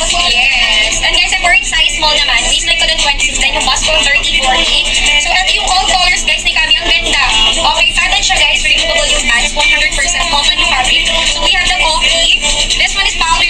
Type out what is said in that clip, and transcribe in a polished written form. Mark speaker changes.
Speaker 1: Yes. And guys, I'm wearing size small naman. Waistline ko din 26, then yung bust ko 30-40. So, ito yung all colors, guys, ni Cami. Ang ganda. Okay, cotton siya, guys. Removable yung pads. 100% cotton yung fabric. So, we have the coffee. This one is powder.